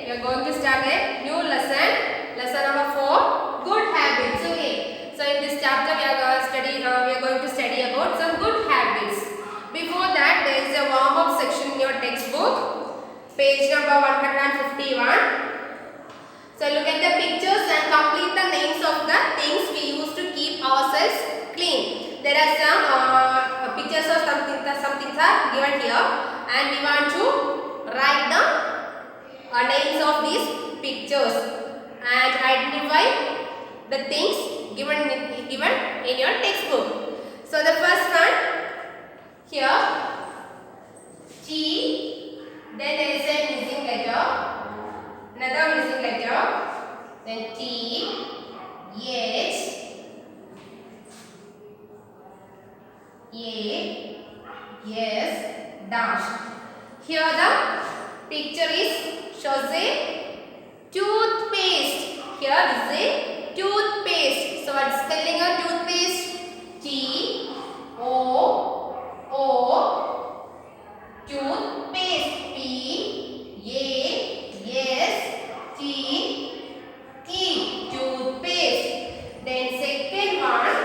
we are going to start a new lesson. Lesson number 4, good habits. Okay. So in this chapter we are going to study about some good habits. Before that, there is a warm-up section in your textbook, page number 151. So look at the pictures and complete the names of the things we use to keep ourselves clean. There are some pictures of some things are given here, and we want to write the names of these pictures and identify the things given in your textbook. So the first one here, T, then there is a missing letter, another missing letter, then T, H, A, S, dash. Here the picture shows a toothpaste. Here this is a toothpaste. So what is spelling of toothpaste? T O O toothpaste. P A S T E toothpaste. Then second one,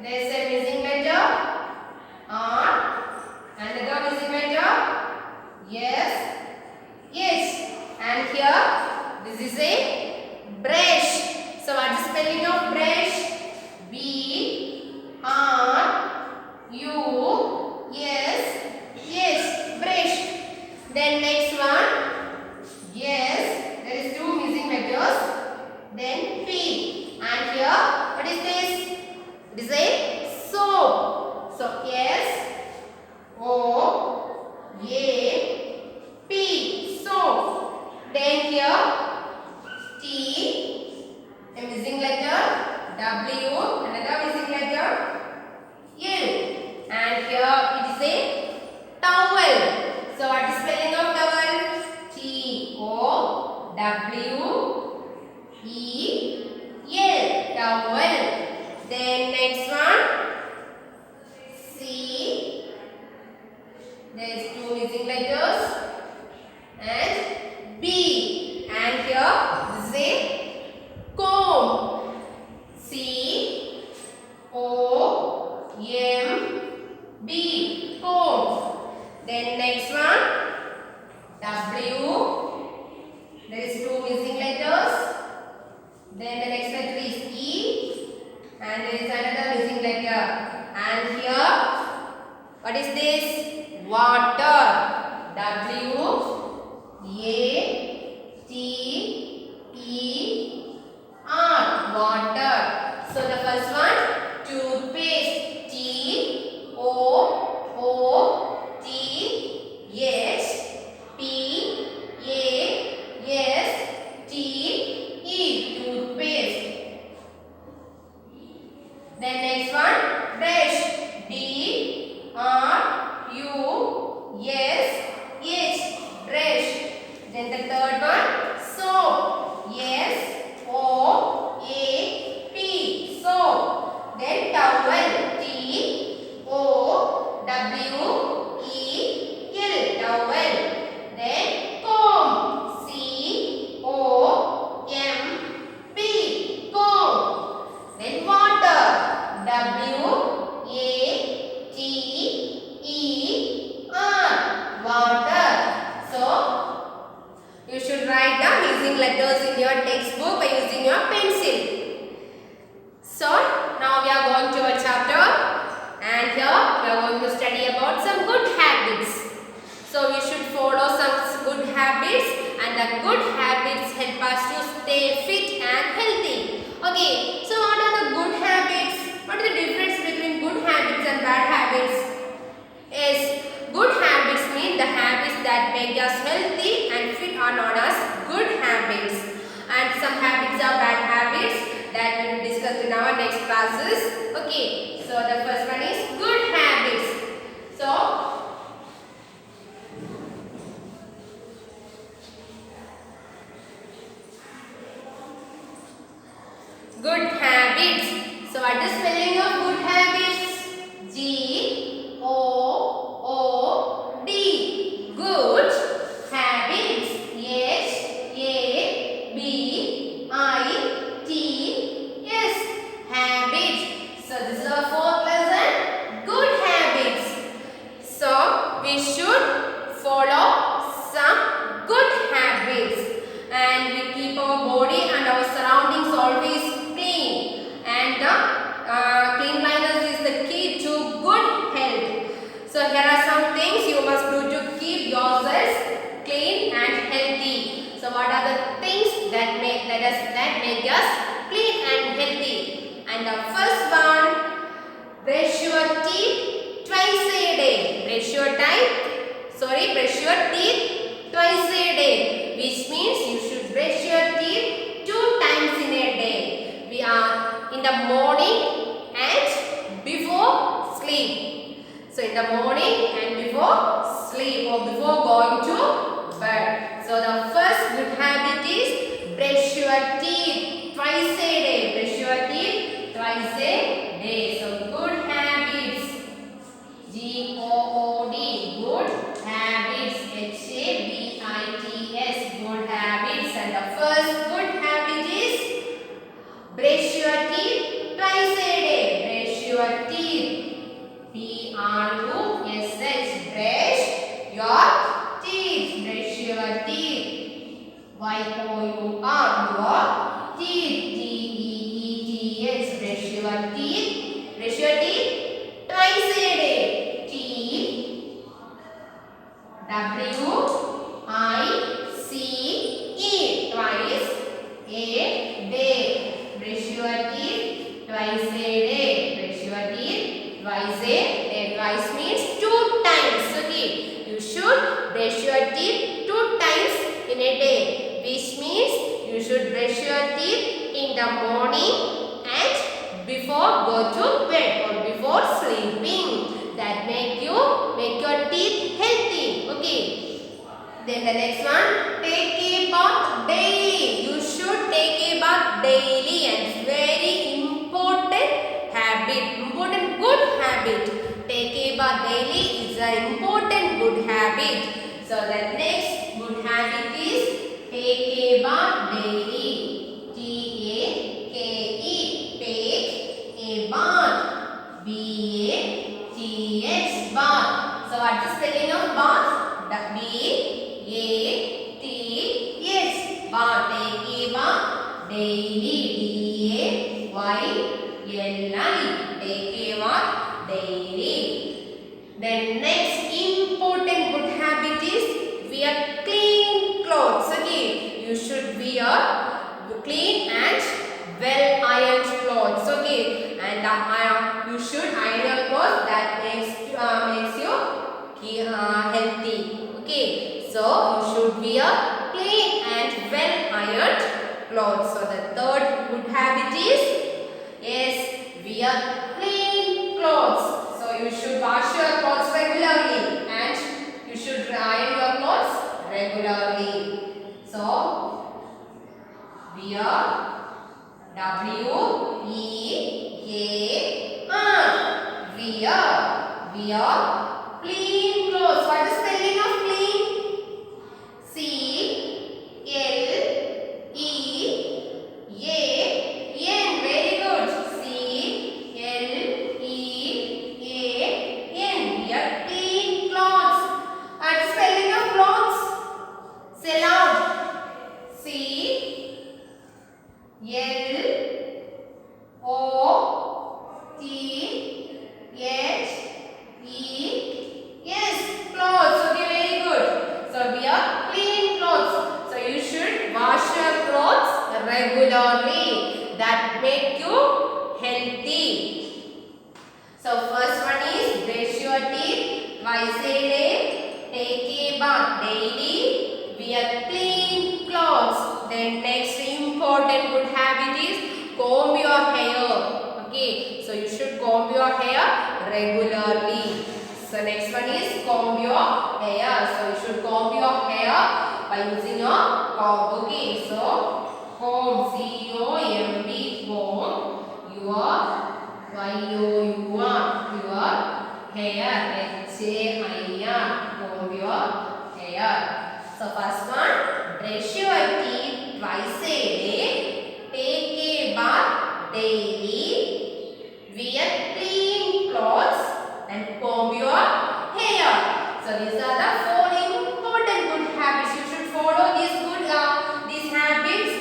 there is a missing letter R, another missing letter yes, yes, and here this is a brush. So what is spelling of brush? B R U S yes, brush. Then next one, yes, there is two missing letters. Then P, and here what is this? It is a soap. So yes, O A P, soap. Then here T, a missing letter, W, another missing letter, L, and here it is a towel. So what is spelling of towel? T O W E L, towel. Then next one, C, there is two missing letters, and B, and here this is a comb. C O M B, comb. Then next one, W, there is two missing letters. Then the next letter is E, and there is another missing letter. And here what is this? Water. W A T E R, water. So the first one, toothpaste. T O O T H P A S T E, toothpaste. Then next one, brush. B R U S H, brush. Then the third one, soap. S O A P, soap. Then towel. T O W E L, towel. Then comb. C O M B, comb. Then water. W A T E R, water. So you should write the missing letters in your textbook by using your pencil. So now we are going to our chapter, and here we are going to study about some good habits. So we should follow some good habits, and the good habits help us to stay fit and healthy. Okay, so what are the good habits? What is the difference between good habits and bad habits? Yes, good habits mean the habits that make us healthy and fit are known as good habits. And some habits are bad habits that we will discuss in our next classes. Okay, so the first one is good habits. So good habits. So what is spelling of good habits? G O O D, good habits. Yes, always clean, and cleanliness is the key to good health. So here are some things you must do to keep yourselves clean and healthy. So what are the things that make us clean and healthy? And the first one, brush your teeth twice a day. Brush your teeth twice a day, which means you should brush your teeth 2 times in a day. We are in the morning and before sleep. So in the morning and before sleep or before going to bed. So the first good habit is brush your teeth twice a day. Brush your teeth twice a day. So good habits. G-O-O-D. Good habits. H-A-B-I-T-S. Good habits. And the first good habit is brush your teeth twice a day. Brush your teeth. P-R-U-S-H. Brush your teeth. Brush your teeth. Y-O-U-R. Your teeth. T-E-E-T-H. Brush your teeth. Brush your teeth twice a day. T W I C E. Twice a day. Brush your teeth twice a day. Brush your teeth twice a day. Twice means 2 times. Okay. You should brush your teeth 2 times in a day, which means you should brush your teeth in the morning and before go to bed or before sleeping. That make your teeth healthy. Okay. Then the next one, take a bath daily. You should take a bath daily, and it's very important habit, important good habit. Take a bath daily is an important good habit. So the next good habit is take a bath daily. T-A-K-E. Take a bath. B-A-T-H. Bath. So what is the spelling of bath? B-A-T-H. Bath. Take a bath daily. D-A-Y-L-I. Take a bath daily. Then next important good habit is wear clean clothes. Okay, you should wear clean and well ironed clothes. Okay, and you should iron your clothes. That makes you healthy. Okay, so you should wear clean and well ironed clothes. So the third good habit is wear clean clothes. So you should wash your clothes regularly and you should iron your clothes regularly. So wear W-E-A-R. Wear clean clothes. What is the spelling of clean? C-L-E-A-N. Very good. C-L-E-A-N. Wear clean clothes. What is the spelling of clothes? Say loud. C-L-O-T-H-E-S. Clothes. Okay, very good. So wear clean clothes. So you should wash your clothes regularly. That make you healthy. So first one is brush your teeth twice a day. Take a bath daily. Wear clean clothes. Then next important good habit is comb your hair. Okay, so you should comb your hair regularly. So next one is comb your hair. So you should comb your hair by using your comb. Okay, so comb, C-O-M-B, comb your Y-O-U-R, your hair, H-A-I-R, comb your hair. So first one, brush your teeth twice a day, take a bath daily, wear clean clothes and comb your hair. So these are the 4 important good habits. You should follow these habits.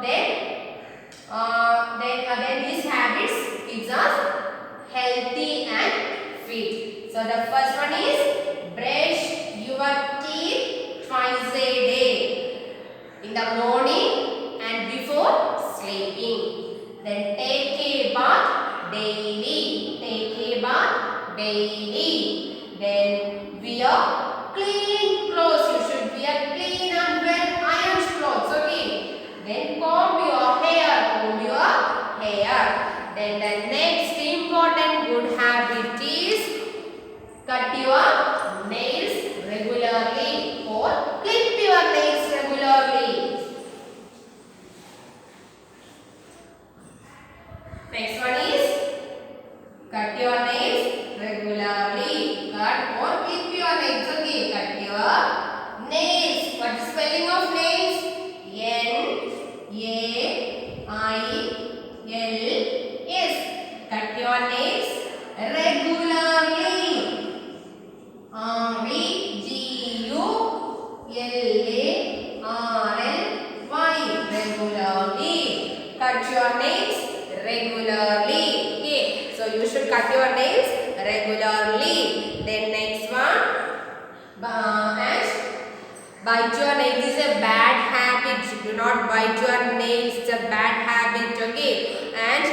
Then bite your nails is a bad habit. Do not bite your nails. It's a bad habit. Okay. And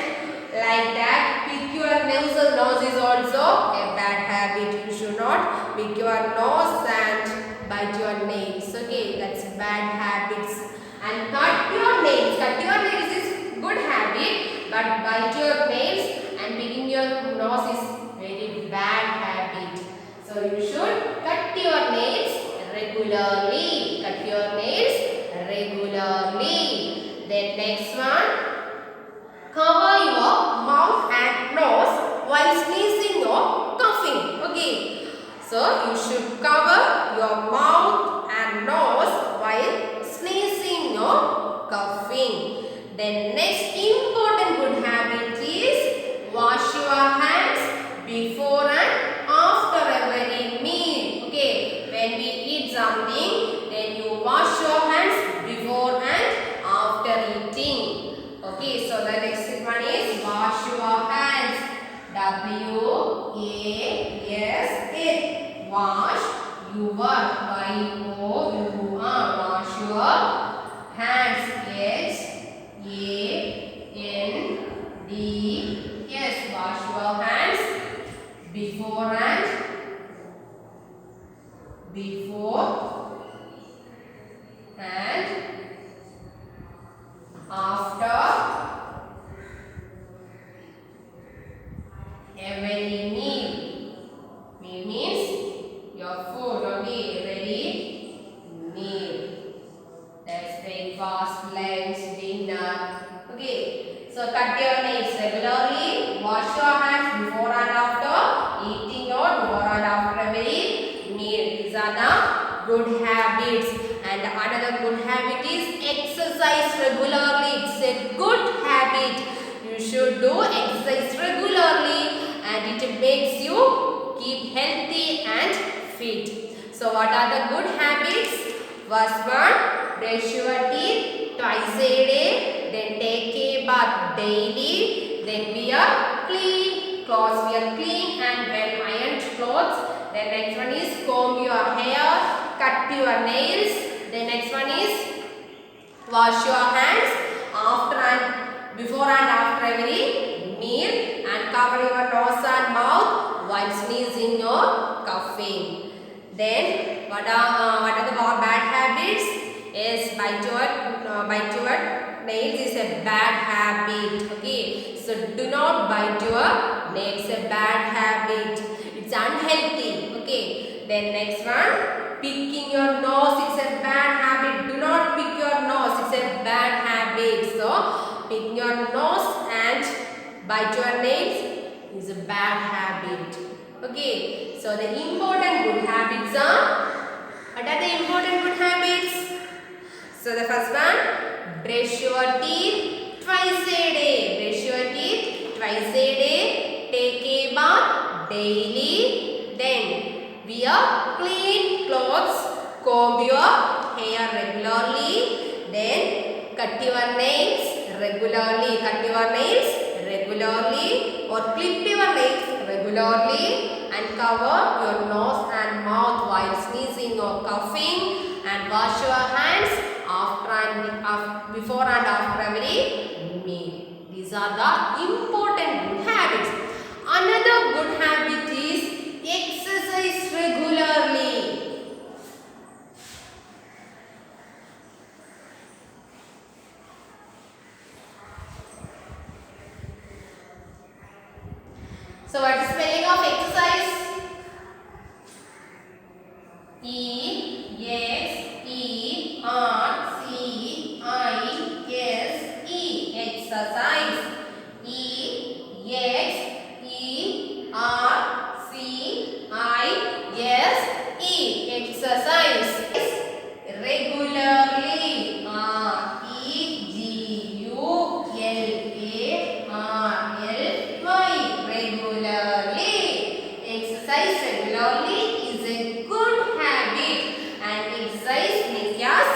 like that, pick your nose. Nose is also a bad habit. You should not pick your nose and bite your nails. Okay. That's bad habits. And cut your nails. Cut your nails is good habit. But bite your nails and picking your nose is very bad habit. So you should cut your nails regularly. Cut your nails regularly. Then next one, cover your mouth and nose while sneezing or coughing. Okay. So you should cover your mouth and nose while sneezing or coughing. Then next important good habit is wash your hands before and after every meal. Okay, when we eat something, then you wash your hands before and after eating. Okay, so the next one is wash your hands. W-A-S-H. Wash your. Y-O-U-R. Wash your hands. H-A-N-D-S. Wash your hands before and after every meal. Meal means your food. Okay, every meal. That's breakfast, lunch, dinner. Okay, so cut your nails regularly. Wash your hands before and after eating or before and after every meal. These are the good habits. And another good habit is exercise regularly. It's a good habit. You should do exercise regularly and it makes you keep healthy and fit. So what are the good habits? First one, brush your teeth twice a day. Then take a bath daily. Then wear clean clothes. Wear clean and well ironed clothes. Then next one is comb your hair. Cut your nails. The next one is wash your hands after and before and after every meal and cover your nose and mouth while sneezing or coughing. Then what are the more bad habits? Yes, bite your nails is a bad habit. Okay, so do not bite your nails. A bad habit. It's unhealthy. Okay. Then next one, picking your nose is a bad habit. Do not pick your nose. It's a bad habit. So pick your nose and bite your nails is a bad habit. Okay. So the important good habits are, what are the important good habits? So the first one, brush your teeth twice a day. Brush your teeth twice a day. Take a bath daily. Then wear clean clothes. Comb your hair regularly. Then cut your nails regularly. Cut your nails regularly or clip your nails regularly and cover your nose and mouth while sneezing or coughing and wash your hands before and after every meal. These are the important good habits. Another good habit is exercise regularly. So what is the spelling of exercise? E-X-E-R-C-I-S-E. Exercise. E-X-E-R-C-I-S-E. Exercise. Regularly. R-E-G-U-L-A-R-L-Y. Regularly. Exercise regularly is a good habit and exercise makes us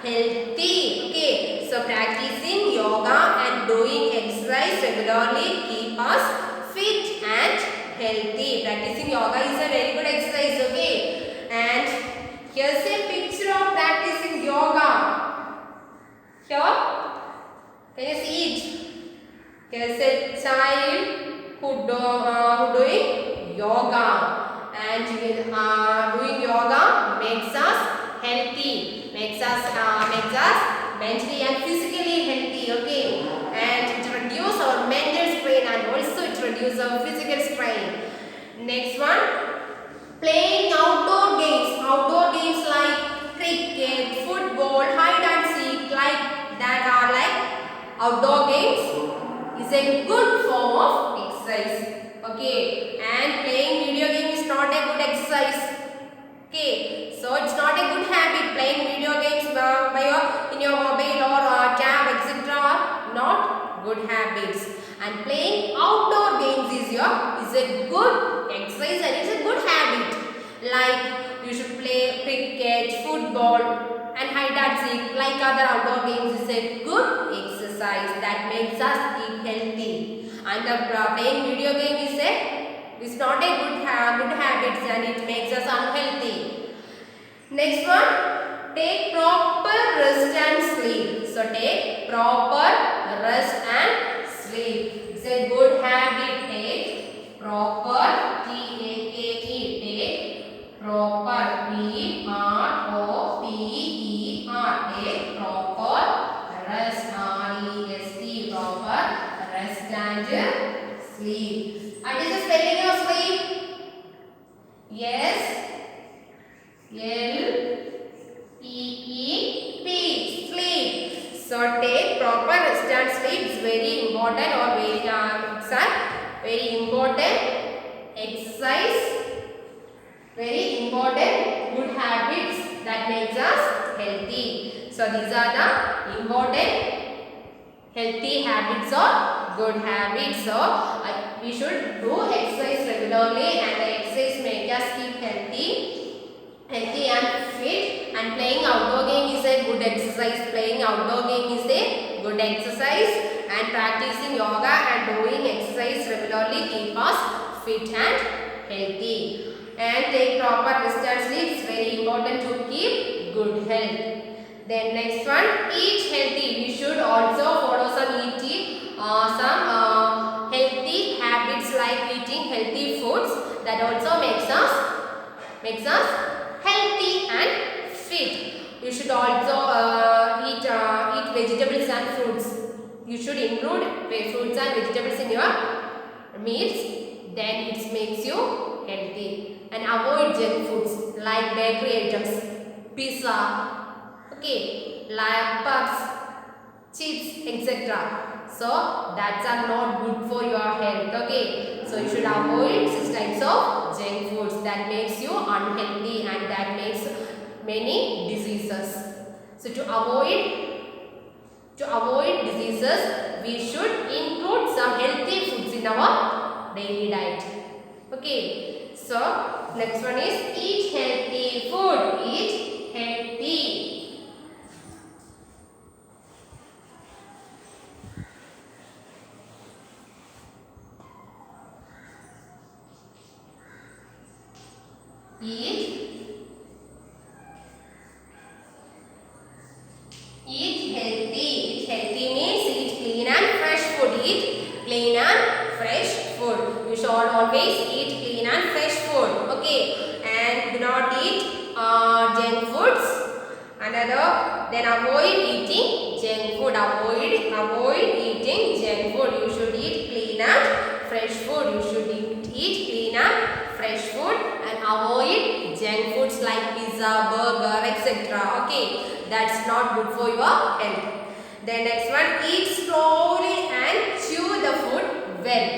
healthy. Okay. So practicing yoga and doing exercise regularly keep us fit and healthy. Practicing yoga is a very good exercise. Okay. And here's a picture of that Can you see it? There's a child who doing yoga, and doing yoga makes us healthy, makes us mentally and physically healthy. Okay, and it reduces our mental strain and also it reduces our physical strain. Next one, playing outdoor games. Outdoor games like cricket, football, hide and seek, like that are like outdoor games is a good form of exercise. Okay, and playing video game is not a good exercise. Okay, so it's not a good habit. Playing video games in your mobile or tab, etc. are not good habits. And playing outdoor games is a good exercise and it's a good habit. Like you should play cricket, football, and hide and seek. Like other outdoor games is a good exercise that makes us keep healthy. And playing video game is not a good habit and it makes us unhealthy. Next one, take proper rest and sleep. So take proper rest and sleep. It's a good habit. Take proper, T-A-K-E, take proper, P-R-O-P-E-R, take proper rest, R-E-S-T, proper rest and sleep. And is the spelling of sleep? Yes. L-E-E-P, sleep. So take proper rest and sleep. It's very important or very important exercise. Very important good habits that makes us healthy. So these are the important healthy habits or good habits. So we should do exercise regularly and the exercise makes us keep healthy and fit. And playing outdoor game is a good exercise. Playing outdoor game is a good exercise. And practicing yoga and doing exercise regularly keep us fit and healthy. And take proper rest and sleep. It's very important to keep good health. Then next one, eat healthy. We should also follow some healthy habits like eating healthy foods. That also makes us healthy and fit. You should also eat vegetables and fruits. You should include fruits and vegetables in your meals. Then it makes you healthy. And avoid junk foods like bakery items, pizza, okay, like puffs, chips, etc. So that are not good for your health. Okay, so you should avoid such types of junk foods that makes you unhealthy and that makes many diseases. So to avoid diseases, we should include some healthy foods in our daily diet. Okay. So next one is eat healthy food. Eat healthy. Eat healthy. Eat healthy means eat clean and fresh food. Eat clean and fresh food. You should always eat clean and fresh food. Okay, and do not eat junk foods. Then avoid eating junk food. Avoid eating junk food. You should eat clean and fresh food. You should eat clean and fresh food and avoid junk foods like pizza, burger, etc. Okay, that's not good for your health. Then next one, eat slowly and chew the food well.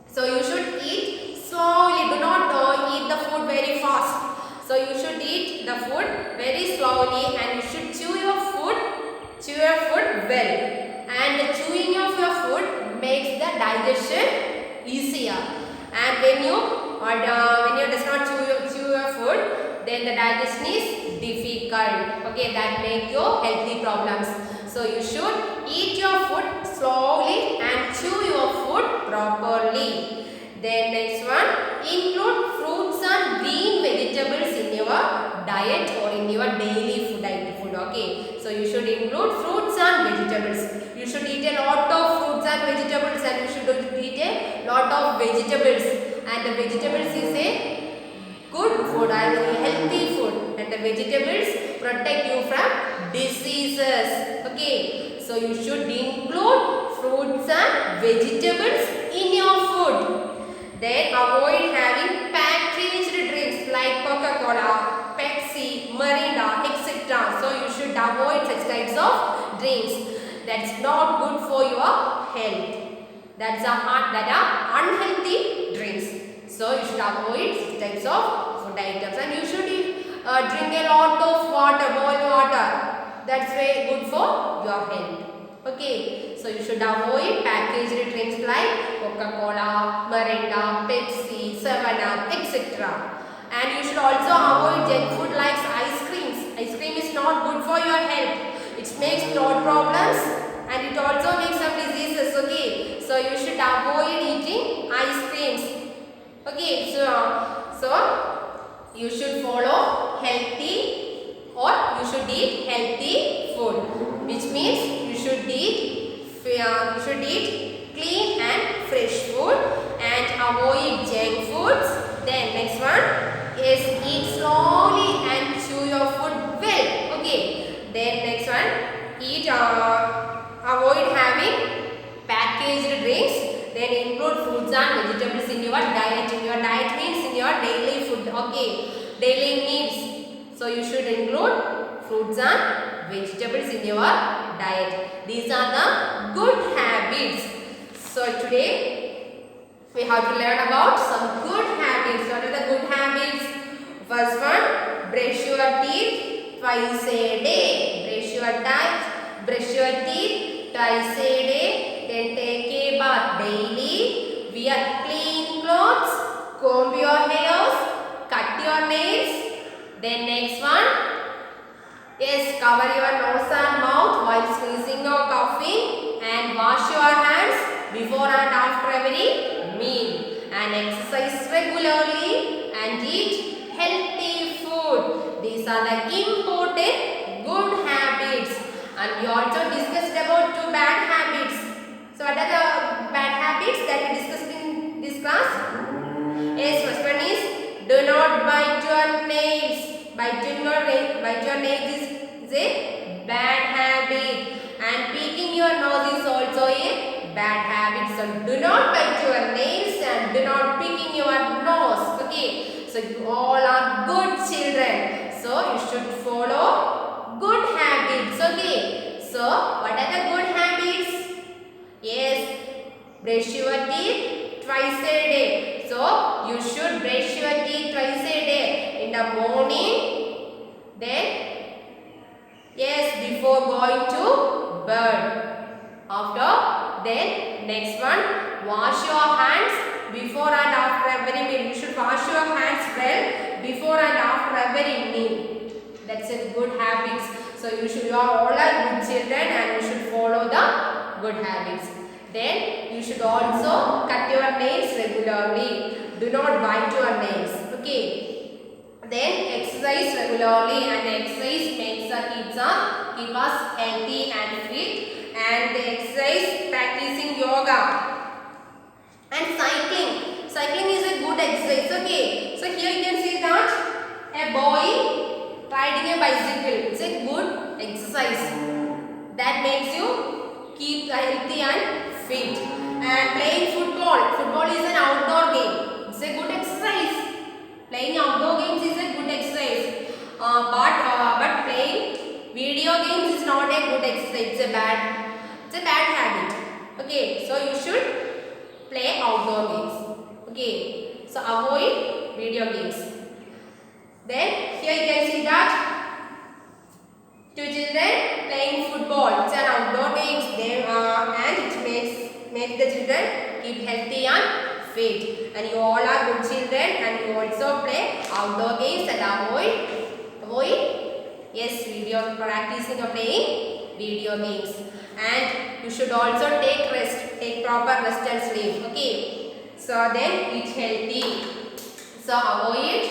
So you should eat slowly. Do not eat the food very fast. So you should eat the food very slowly and you should chew your food well. And the chewing of your food makes the digestion easier. And when you does not chew your food, then the digestion is difficult. Okay, that make your healthy problems. So you should eat your food slowly and chew your food properly. Then next one, include fruits and green vegetables in your diet or in your daily food. Okay, so you should include fruits and vegetables. You should eat a lot of fruits and vegetables, and you should eat a lot of vegetables. And the vegetables is a good food and healthy food, and the vegetables protect you from diseases. Okay, so you should include fruits and vegetables in your food. Then avoid having packaged drinks like Coca-Cola, Pepsi, Mirinda, etc. So you should avoid such types of drinks. That's not good for your health. That are unhealthy drinks. So you should avoid such types of food items, and you should drink a lot of water, boiled water. That's very good for your health. Okay, so you should avoid packaged drinks like Coca-Cola, Mirinda, Pepsi, 7-Up, etc. And you should also avoid junk food like ice creams. Ice cream is not good for your health. It makes throat problems and it also makes some diseases. Okay, so you should avoid eating ice creams. Okay, so you should follow healthy, or you should eat healthy food, which means you should eat clean and fresh food and avoid junk foods. Then next one is eat slowly and chew your food well. Okay. Then next one, avoid having packaged drinks. Then include fruits and vegetables in your diet. In your diet means in your daily food. Okay, daily needs. So you should include fruits and vegetables in your diet. These are the good habits. So today we have to learn about some good habits. What are the good habits? First one, brush your teeth twice a day. Brush your teeth twice a day. Then take a bath daily. Wear clean clothes. Comb your hairs. Cut your nails. Then next one, yes, cover your nose and mouth while sneezing or coughing, and wash your hands before and after every meal, and exercise regularly and eat healthy food. These are the important good habits. And we also discussed about 2 bad habits. So what are the bad habits that we discussed in this class? Yes, first one is do not bite your nails. Bite your nails is a bad habit, and picking your nose is also a bad habit. So do not bite your nails and do not picking your nose. Okay, so you all are good children, so you should follow good habits. Okay, so what are the good habits? Yes, brush your teeth twice a day. So you should brush your teeth twice a day, in the morning, then yes, before going to bed. After, then next one, wash your hands before and after every meal. You should wash your hands well before and after every meal. That's a good habits. So you are all are good children, and you should follow the good habits. Then you should also cut your nails regularly. Do not bite your nails. Okay. Then exercise regularly, and exercise keeps us healthy and fit. And the exercise, practicing yoga and cycling. Cycling is a good exercise. Okay. So here you can see that a boy riding a bicycle. It's a good exercise that makes you keep healthy and fit. And playing football. Football is an outdoor game. It's a good exercise. Playing outdoor games is a good exercise. But playing video games is not a good exercise. It's a bad habit. Okay, so you should play outdoor games. Okay, so avoid video games. Then here you can see that 2 children playing football. It's an outdoor game, and it makes the children keep healthy and fit. And you all are good children, and you also play outdoor games and avoid yes, practicing or playing video games. And you should also take proper rest and sleep. Okay, so then eat healthy. So avoid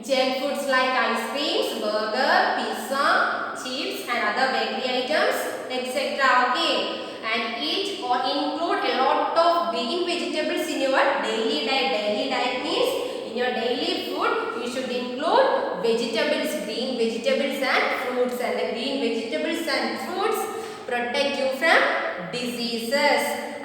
junk foods like ice creams, burger, pizza, chips other bakery items, etc. Okay. And eat or include a lot of green vegetables in your daily diet. Daily diet means in your daily food you should include vegetables, green vegetables and fruits. And the green vegetables and fruits protect you from diseases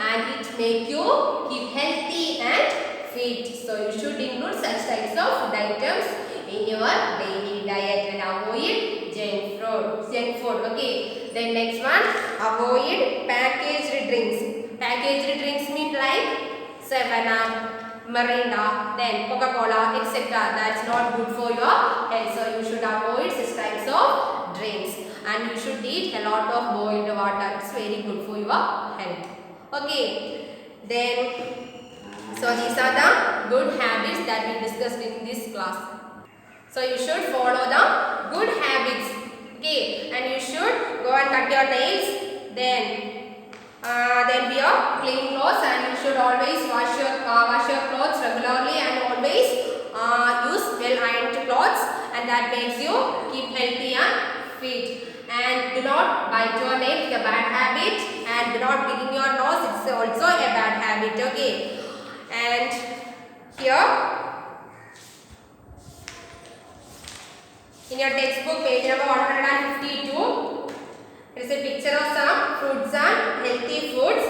and it make you keep healthy and fit. So you should include such types of food items in your daily diet and avoid junk food. Okay. Then next one, avoid packaged drinks. Packaged drinks mean like 7-Up, Mirinda, then Coca-Cola, etc. That's not good for your health. So you should avoid such types of drinks. And you should eat a lot of boiled water. It's very good for your health. Okay. Then, so these are the good habits that we discussed in this class. So you should follow the good habits. Okay, and you should go and cut your nails. Then wear clean clothes, and you should always wash your clothes regularly and always use well ironed clothes, and that makes you keep healthy and fit. And do not bite your nails, it's a bad habit, and do not picking your nose, it's also a bad habit. Okay, and here in your textbook, page number 152, there is a picture of some fruits and healthy foods.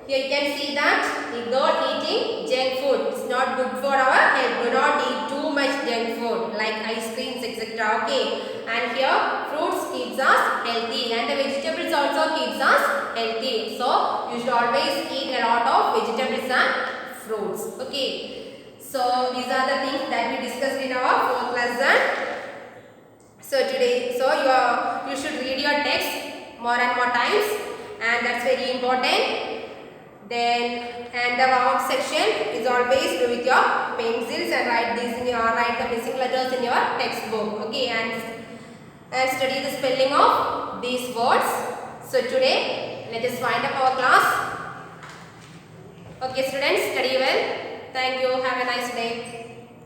Here you can see that without eating junk food, it's not good for our health. Do not eat too much junk food like ice creams, etc. Okay, and here fruits keeps us healthy and the vegetables also keeps us healthy. So you should always eat a lot of vegetables and fruits. Okay, so these are the things that we discussed in our 4th lesson. So today, you should read your text more and more times, and that's very important. Then, and the warm-up section is always do with your pencils and write the missing letters in your textbook. Okay, and study the spelling of these words. So today, let us wind up our class. Okay, students, study well. Thank you. Have a nice day.